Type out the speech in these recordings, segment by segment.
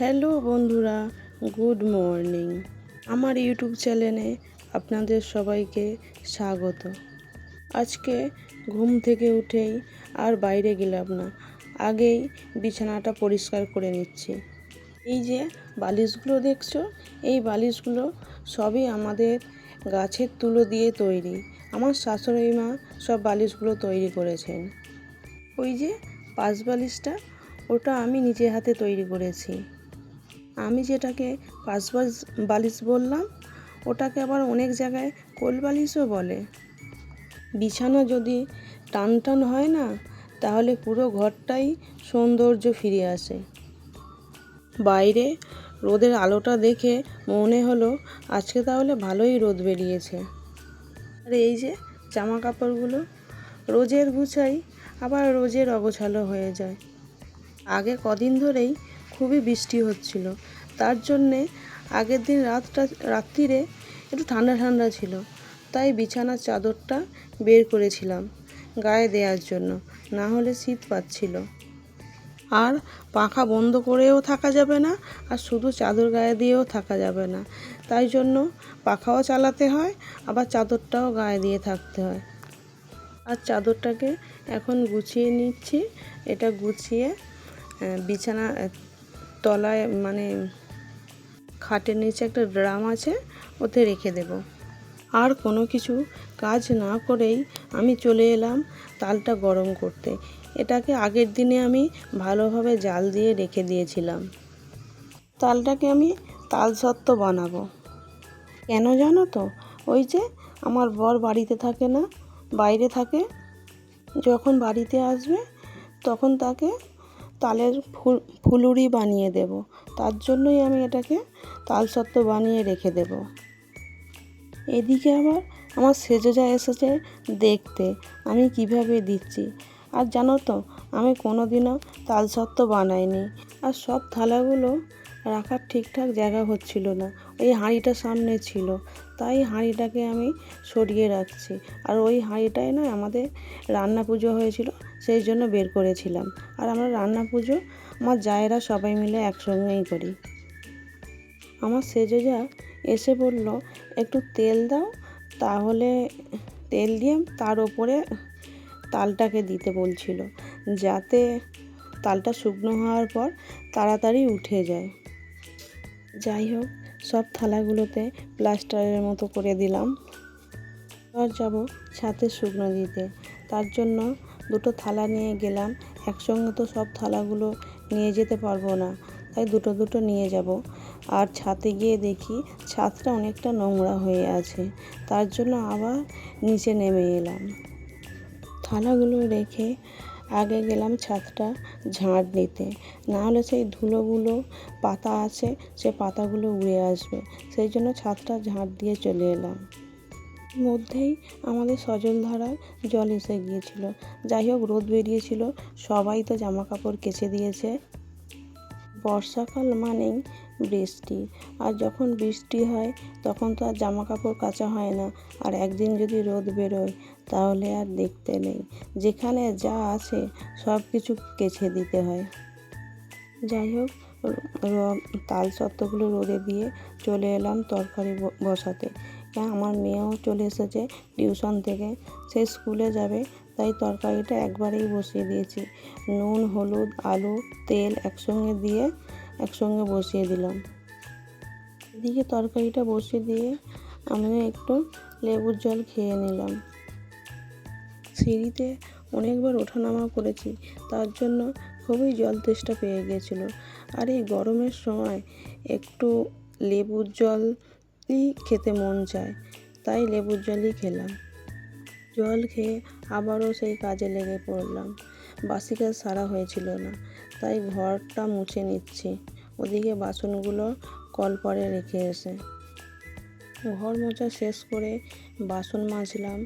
Hello বন্ধুরা, good morning. আমার YouTube চ্যানেলে আপনাদের সবাইকে স্বাগত। আজকে ঘুম থেকে উঠেই আর বাইরে গেলাম না, আগেই বিছানাটা পরিষ্কার করে নিচ্ছি। এই যে বালিশগুলো দেখছো, এই বালিশগুলো সবই আমাদের গাছের তুলো দিয়ে তৈরি। আমার শাশুড়ি মা সব বালিশগুলো তৈরি করেছেন। ওই যে পাশ বালিশটা, ওটা আমি নিজে হাতে তৈরি করেছি। আমি যেটাকে পাশ বালিশ বললাম, ওটাকে আবার অনেক জায়গায় কোল বালিশও বলে। বিছানা যদি টান টান হয় না, তাহলে পুরো ঘরটাই সৌন্দর্য ফিরে আসে। বাইরে রোদের আলোটা দেখে মনে হলো আজকে তাহলে ভালোই রোদ বেরিয়েছে। আর এই যে জামা কাপড়গুলো রোজের গুছাই, আবার রোজের অগোছালো হয়ে যায়। আগে কদিন ধরেই খুবই বৃষ্টি হচ্ছিল, তার জন্যে আগের দিন রাত্রিরে একটু ঠান্ডা ঠান্ডা ছিল, তাই বিছানার চাদরটা বের করেছিলাম গায়ে দেওয়ার জন্য, না হলে শীত পাচ্ছিল। আর পাখা বন্ধ করেও থাকা যাবে না, আর শুধু চাদর গায়ে দিয়েও থাকা যাবে না, তাই জন্য পাখাও চালাতে হয়, আবার চাদরটাও গায়ে দিয়ে থাকতে হয়। আর চাদরটাকে এখন গুছিয়ে নিচ্ছি। এটা গুছিয়ে বিছানা তলায়, মানে খাটের নিচে একটা ড্রাম আছে, ওতে রেখে দেব। আর কোনো কিছু কাজ না করেই আমি চলে এলাম তালটা গরম করতে। এটাকে আগের দিনে আমি ভালোভাবে জাল দিয়ে রেখে দিয়েছিলাম। তালটাকে আমি তালসত্ত্ব বানাবো। কেন জানো তো? ওই যে আমার বর বাড়িতে থাকে না, বাইরে থাকে। যখন বাড়িতে আসবে তখন তাকে তালের ফুলুরি বানিয়ে দেব, তার জন্যই আমি এটাকে তালসত্ত্ব বানিয়ে রেখে দেব। এদিকে আবার আমার সেজোজা এসেছে দেখতে আমি কিভাবে দিচ্ছি। আর জানো তো, আমি কোনোদিনও তালসত্ত্ব বানাইনি। আর সব থালাগুলো রাখার ঠিকঠাক জায়গা হচ্ছিল না, ওই হাঁড়িটা সামনে ছিল, তাই হাঁড়িটাকে আমি সরিয়ে রাখছি। আর ওই হাঁড়িটায় না আমাদের রান্না পুজো হয়েছিল, সেই জন্য বের করেছিলাম। আর আমরা রান্না পুজো আমার জায়েরা সবাই মিলে একসঙ্গেই করি। আমার সেজোজা এসে বলল, একটু তেল দাও, তাহলে তেল দিয়ে তার ওপরে তালটাকে দিতে বলছিল, যাতে তালটা শুকনো হওয়ার পর তাড়াতাড়ি উঠে যায়। যাই হোক, সব থালাগুলোতে প্লাস্টারের মতো করে দিলাম। আর যাব ছাদে শুকনো দিতে, তার জন্য দুটো থালা নিয়ে গেলাম। একসঙ্গে তো সব থালাগুলো নিয়ে যেতে পারবো না, তাই দুটো দুটো নিয়ে যাব। আর ছাদে গিয়ে দেখি ছাদটা অনেকটা নোংরা হয়ে আছে, তার জন্য আবার নিচে নেমে এলাম। থালাগুলো রেখে আগে গেলাম ছাদটা ঝাড় দিতে, নাহলে সেই ধুলোগুলো পাতা আছে, সে পাতাগুলো উড়ে আসবে, সেই জন্য ছাদটা ঝাড় দিয়ে চলে এলাম। মধ্যেই আমাদের সজলধারায় জল এসে গিয়েছিল। যাই হোক, রোদ বেরিয়েছিল, সবাই তো জামা কাপড় কেচে দিয়েছে। বর্ষাকাল মানেই বৃষ্টি, আর যখন বৃষ্টি হয় তখন তো আর জামা কাপড় কাচা হয় না। আর একদিন যদি রোদ বেরোয় তাহলে আর দেখতে নেই, যেখানে যা আছে সব কিছু কেচে দিতে হয়। যাই হোক, তালসত্ত্বগুলো রোদে দিয়ে চলে এলাম তরকারি বসাতে। আমার মেয়েও চলে এসেছে টিউশন থেকে, সে স্কুলে যাবে, তাই তরকারিটা একবারেই বসিয়ে দিয়েছি। নুন, হলুদ, আলু, তেল একসঙ্গে দিয়ে একসঙ্গে বসিয়ে দিলাম। এদিকে তরকারিটা বসিয়ে দিয়ে আমি একটু লেবুর জল খেয়ে নিলাম। সিঁড়িতে অনেকবার ওঠানামা করেছি, তার জন্য খুবই জল তেষ্টা পেয়ে গিয়েছিল। আর এই গরমের সময় একটু লেবুর জলই খেতে মন চায়, তাই লেবুর জলই খেলাম। জল খেয়ে আবারও সেই কাজে লেগে পড়লাম। বাসি কাজ সারা হয়েছিল না, তাই ঘরটা মুছে নিচ্ছি। ওদিকে বাসনগুলো কলপাড়ে রেখে এসে ঘর মোছা শেষ করে বাসন মাজলাম,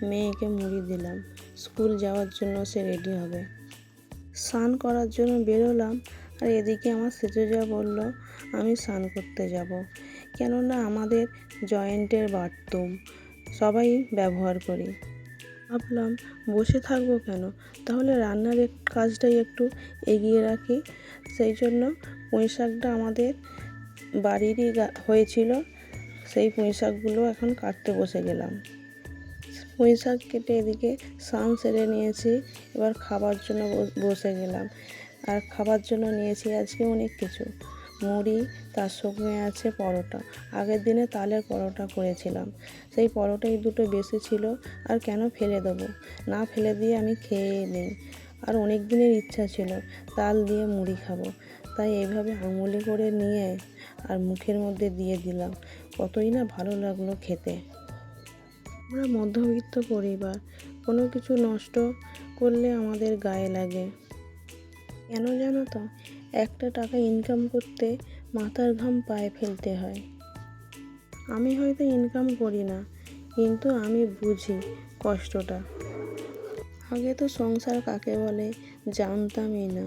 মেয়েকে মুড়ি দিলাম। স্কুল যাওয়ার জন্য সে রেডি হবে। স্নান করার জন্য বেরোলাম, আর এদিকে আমার সেজোজা বলল আমি স্নান করতে যাব, কেননা আমাদের জয়েন্টের বাথরুম সবাই ব্যবহার করি। ভাবলাম বসে থাকবো কেন, তাহলে রান্নার কাজটাই একটু এগিয়ে রাখি। সেই জন্য পুঁই শাকটা আমাদের বাড়িরই হয়েছিল, সেই পুঁই শাকগুলো এখন কাটতে বসে গেলাম। পুঁই শাক কেটে এদিকে স্নান সেরে নিয়েছি, এবার খাবার জন্য বসে গেলাম। আর খাবার জন্য নিয়েছি আজকে অনেক কিছু, মুড়ি, তার সঙ্গে আছে পরোটা। আগের দিনে তালের পরোটা করেছিলাম, সেই পরোটাই দুটো বেশি ছিল, আর কেন ফেলে দেবো, না ফেলে দিয়ে আমি খেয়ে নিই। আর অনেক দিনের ইচ্ছা ছিল তাল দিয়ে মুড়ি খাবো, তাই এইভাবে আঙুলে করে নিয়ে আর মুখের মধ্যে দিয়ে দিলাম, কতই না ভালো লাগলো খেতে। আমরা মধ্যবিত্ত পরিবার, কোনো কিছু নষ্ট করলে আমাদের গায়ে লাগে। কেন জানো তো, একটা টাকা ইনকাম করতে মাথার ঘাম পায়ে ফেলতে হয়। আমি হয়তো ইনকাম করি না, কিন্তু আমি বুঝি কষ্টটা। আগে তো সংসার কাকে বলে জানতামই না,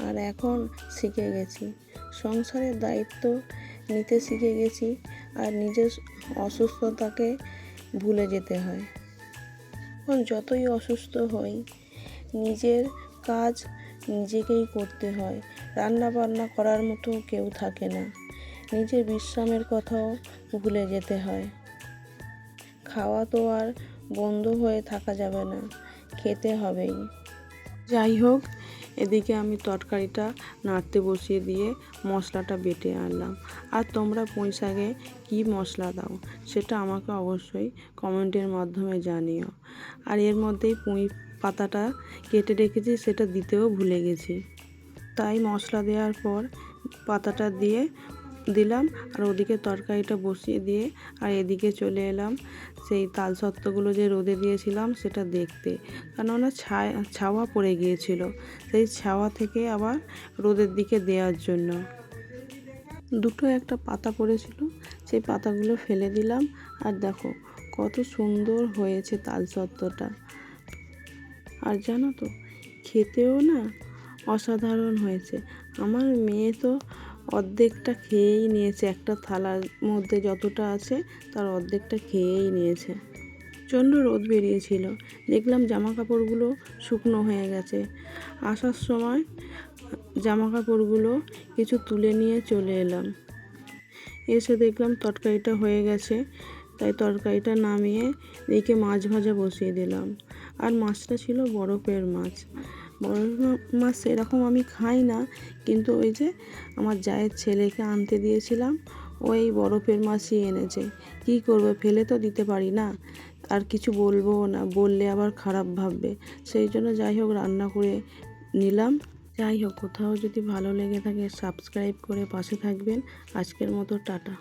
আর এখন শিখে গেছি। সংসারের দায়িত্ব নিতে শিখে গেছি, আর নিজের অসুস্থতাকে ভুলে যেতে হয়। এখন যতই অসুস্থ হই, নিজের কাজ নিজেকেই করতে হয়। রান্না বান্না করার মতো কেউ থাকে না, নিজের বিশ্রামের কথাও ভুলে যেতে হয়। খাওয়া তো আর বন্ধ হয়ে থাকা যাবে না, খেতে হবেই। যাই হোক, এদিকে আমি তরকারিটা নাড়তে বসিয়ে দিয়ে মশলাটা বেটে আনলাম। আর তোমরা পুঁই শাকে কী মশলা দাও সেটা আমাকে অবশ্যই কমেন্টের মাধ্যমে জানিও। আর এর মধ্যেই পুঁই পাতাটা কেটে রেখেছি, সেটা দিতেও ভুলে গেছি, তাই মশলা দেওয়ার পর পাতাটা দিয়ে দিলাম। আর ওদিকে তরকারিটা বসিয়ে দিয়ে আর এদিকে চলে এলাম সেই তাল সত্ত্বগুলো যে রোদে দিয়েছিলাম সেটা দেখতে, কেননা ছাওয়া পড়ে গিয়েছিল, সেই ছাওয়া থেকে আবার রোদের দিকে দেওয়ার জন্য। দুটো একটা পাতা পড়েছিল, সেই পাতাগুলো ফেলে দিলাম। আর দেখো কত সুন্দর হয়েছে তাল সত্ত্বটা। আর জানো তো, খেতেও না অসাধারণ হয়েছে। আমার মেয়ে তো অর্ধেকটা খেয়েই নিয়েছে, একটা থালার মধ্যে যতটা আছে তার অর্ধেকটা খেয়েই নিয়েছে। প্রচণ্ড রোদ বেরিয়েছিল, দেখলাম জামা কাপড়গুলো শুকনো হয়ে গেছে। আসার সময় জামা কাপড়গুলো কিছু তুলে নিয়ে চলে এলাম, এসে দেখলাম তরকারিটা হয়ে গেছে, তাই তরকারিটা নামিয়ে এদিকে মাছ ভাজা বসিয়ে দিলাম। আর মাছটা ছিল বরফের মাছ। বরফ মাছ সেরকম আমি খাই না, কিন্তু ওই যে আমার জায়ের ছেলেকে আনতে দিয়েছিলাম, ওই বরফের মাছই এনেছে। কি করবো, ফেলে তো দিতে পারি না, আর কিছু বলবো না, বললে আবার খারাপ ভাববে। সেই জন্য যাই হোক রান্না করে নিলাম। যাই হোক, কোথাও যদি ভালো লেগে থাকে সাবস্ক্রাইব করে পাশে থাকবেন। আজকের মতো টাটা।